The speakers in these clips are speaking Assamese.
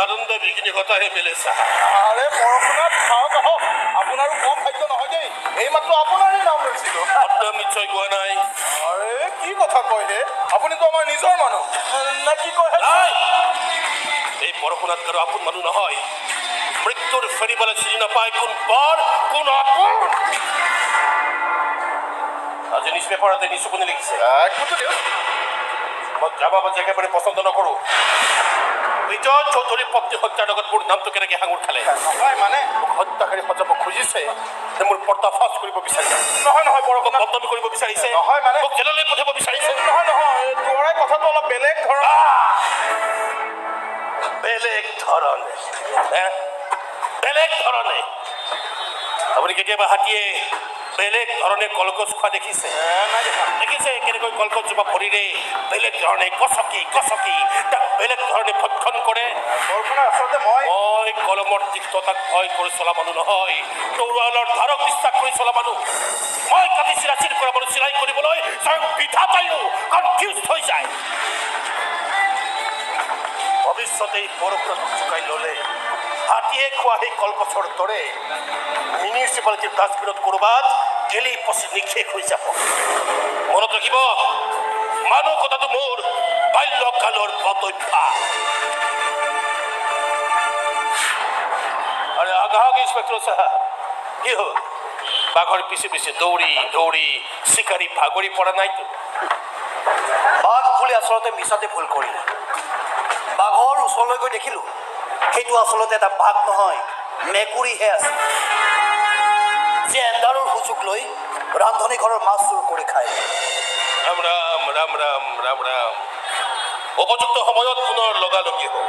আনন্দ বিঘিনি ঘটাহে মিলে আৰে পড়াশোনাত খাওক আহক আপোনাৰো কম ভাগ্য নহয় দেই এইমাত্ৰ আপোনাৰে নাম লৈছিলোঁ নিশ্চয় কোৱা নাই আৰে কি কথা কয় হে আপুনিতো আমাৰ নিজৰ মানুহ না কি কয় এই পৰশুনাত কাৰো আপোন মানুহ নহয় মৃত্যুৰ ফেৰিবলৈ চিনি নাপায় কোন পৰ কোন আপোন আজি নিউজ পেপাৰতে নিচুকনি লিখিছে মই যাবাবাজি একেবাৰে পচন্দ নকৰোঁ বিজয় চৌধুৰী পত্নী হত্যাৰ লগত মোৰ নামটো কেনেকৈ সাঙুৰ খালে নহয় মানে মোক হত্যাকাৰী সজাব খুজিছে যে মোৰ পৰ্দাফাছ কৰিব বিচাৰিছে নহয় নহয় পৰশুনাত বদনামি কৰিব বিচাৰিছে নহয় মানে মোক জেললৈ পঠিয়াব বিচাৰিছে নহয় নহয় তোৰাই কথাটো অলপ বেলেগ ধৰণৰ বেলেগ ধৰণে বেলেগ ধৰণে আপুনি কেতিয়াবা হাতীয়ে বেলেগ ধৰণে কলগছ খোৱা দেখিছে দেখিছে কেনেকৈ কলগছজোপা ভৰিৰে বেলেগ ধৰণে কচকি কচকি তাক বেলেগ ধৰণে ভক্ষণ কৰে আচলতে মই কলমৰ তিক্ততাক ভয় কৰি চলা মানুহ নহয় তৰোৱালৰ ধাৰক বিশ্বাস কৰি চলা মানুহ মই কাটি চিৰাচিৰ কৰা মানুহ চিলাই কৰিবলৈ স্বয়ং বিধাতায়ো কনফিউজ হৈ যায় ভৱিষ্যতে এই পৰশুনাথক চুকাই ল'লে হাতীয়ে খোৱা সেই কলগছৰ দৰে মিউনিচিপালিটিৰ ডাষ্টবিনত ক'ৰবাত গেলি পচি নিক্ষেপ হৈ যাব মনত ৰাখিব মানুহ কথাটো মোৰ বাল্যকালৰ বদভ্যাস আরে আগাগ ইন্সপেক্টর সাহেব কি হল বাঘর পিছে পিছে দৌড়ি দৌড়ি শিকারি ভাগরি পড়া নাই তো বাঘ বুলি আচলতে মিছাতে ভুল কৰিলে বাঘৰ ওচৰলৈ গৈ দেখিলোঁ সেইটো আচলতে এটা বাঘ নহয় মেকুৰীহে আছে যে এন্ধাৰৰ সুযোগ লৈ ৰান্ধনী ঘৰৰ মাছ চুৰ কৰি খায় ৰাম ৰাম ৰাম ৰাম ৰাম ৰাম উপযুক্ত সময়ত পুনৰ লগালগি হল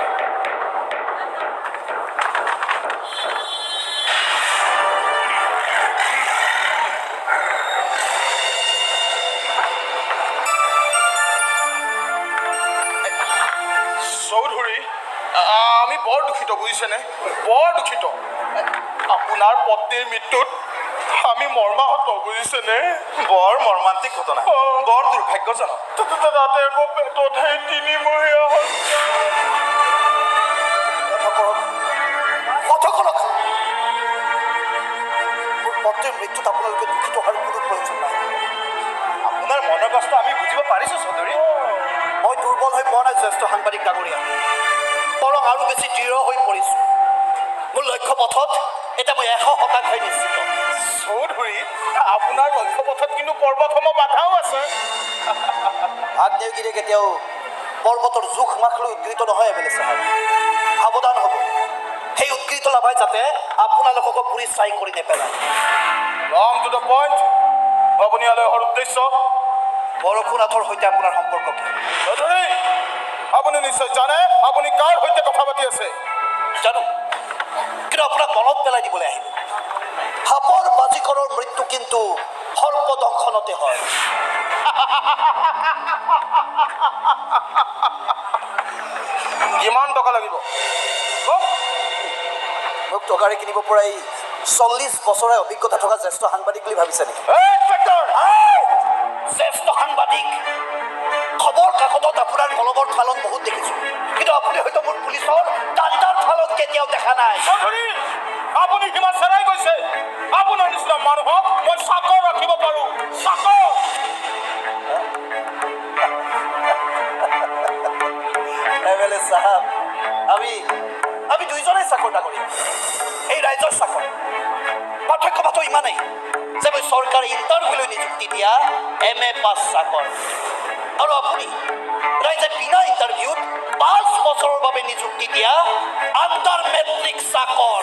চৌধুৰী আমি বৰ দুখিত বুজিছেনে বৰ দুখিত আপোনাৰ পত্নীৰ মৃত্যুত আমি মৰ্মাহত বুজিছেনে বৰ মৰ্মান্তিক ঘটনা বৰ দুৰ্ভাগ্যজনক তাতে আকৌ পেটতহে 3 মহীয়া মোৰ পত্নীৰ মৃত্যুত আপোনালোকে দুখিত হোৱাৰ কোনো প্ৰয়োজন নাই আপোনাৰ মনৰ কষ্ট আমি বুজিব পাৰিছোঁ চৌধুৰী মই দুৰ্বল হৈ পৰা নাই জ্যেষ্ঠ সাংবাদিক ডাঙৰীয়া বৰং আৰু বেছি দৃঢ় হৈ পৰিছোঁ মোৰ লক্ষ্য পথত এতিয়া মই 100% নিশ্চিত চৌধুৰী আপোনাৰ লক্ষ্য পথত কিন্তু পৰ্বতসমূহ বাধাও আছে আগ্নেয়গিৰি কেতিয়াও পৰ্বতৰ জোখ মাখ লৈ উদ্গৃত নহয় এবেলে চাহাব সাৱধান হ'ব সেই উদ্গৃত লাভাই যাতে আপোনালোককো পুৰি চাই কৰি নেপেলায় লং টু দ্য পইণ্ট আপুনি ইয়ালৈ অহাৰ উদ্দেশ্য পৰশুনাথৰ সৈতে আপোনাৰ সম্পৰ্ক কি চৌধুৰী আপুনি নিশ্চয় জানে আপুনি কাৰ সৈতে কথা পাতি আছে জানো কিন্তু আপোনাক মনত পেলাই দিবলৈ আহিলোঁ সাপৰ বাজিকৰৰ মৃত্যু কিন্তু সৰ্পদংশনতে হয় কিমান টকা লাগিব মোক টকাৰে কিনিব পৰা এই 40 বছৰে অভিজ্ঞতা থকা জ্যেষ্ঠ সাংবাদিক বুলি ভাবিছে নেকি জ্যেষ্ঠ সাংবাদিক খবৰ কাকতত আপোনাৰ কলমৰ থালন বহুত দেখিছোঁ কিন্তু আপুনি হয়তো মোৰ পুলিচৰ ডাণ্ডাৰ থালন কেতিয়াও দেখা নাই আপুনি সীমা চেৰাই গৈছে আপোনাৰ নিচিনা মানুহক মই চাকৰ ৰাখিব পাৰোঁ চাকৰ এমএলএ সাহেব আমি দুইজনেই চাকৰ ডাঙৰীয়া এই ৰাইজৰ চাকৰ পাৰ্থক্য মাত্ৰ ইমানেই যে মই চৰকাৰী ইণ্টাৰভিউলৈ নিযুক্তি দিয়া MA পাছ চাকৰ আৰু আপুনি ৰাইজে বিনা ইণ্টাৰভিউত 5 বছৰৰ বাবে নিযুক্তি দিয়া আণ্ডাৰ মেট্ৰিক চাকৰ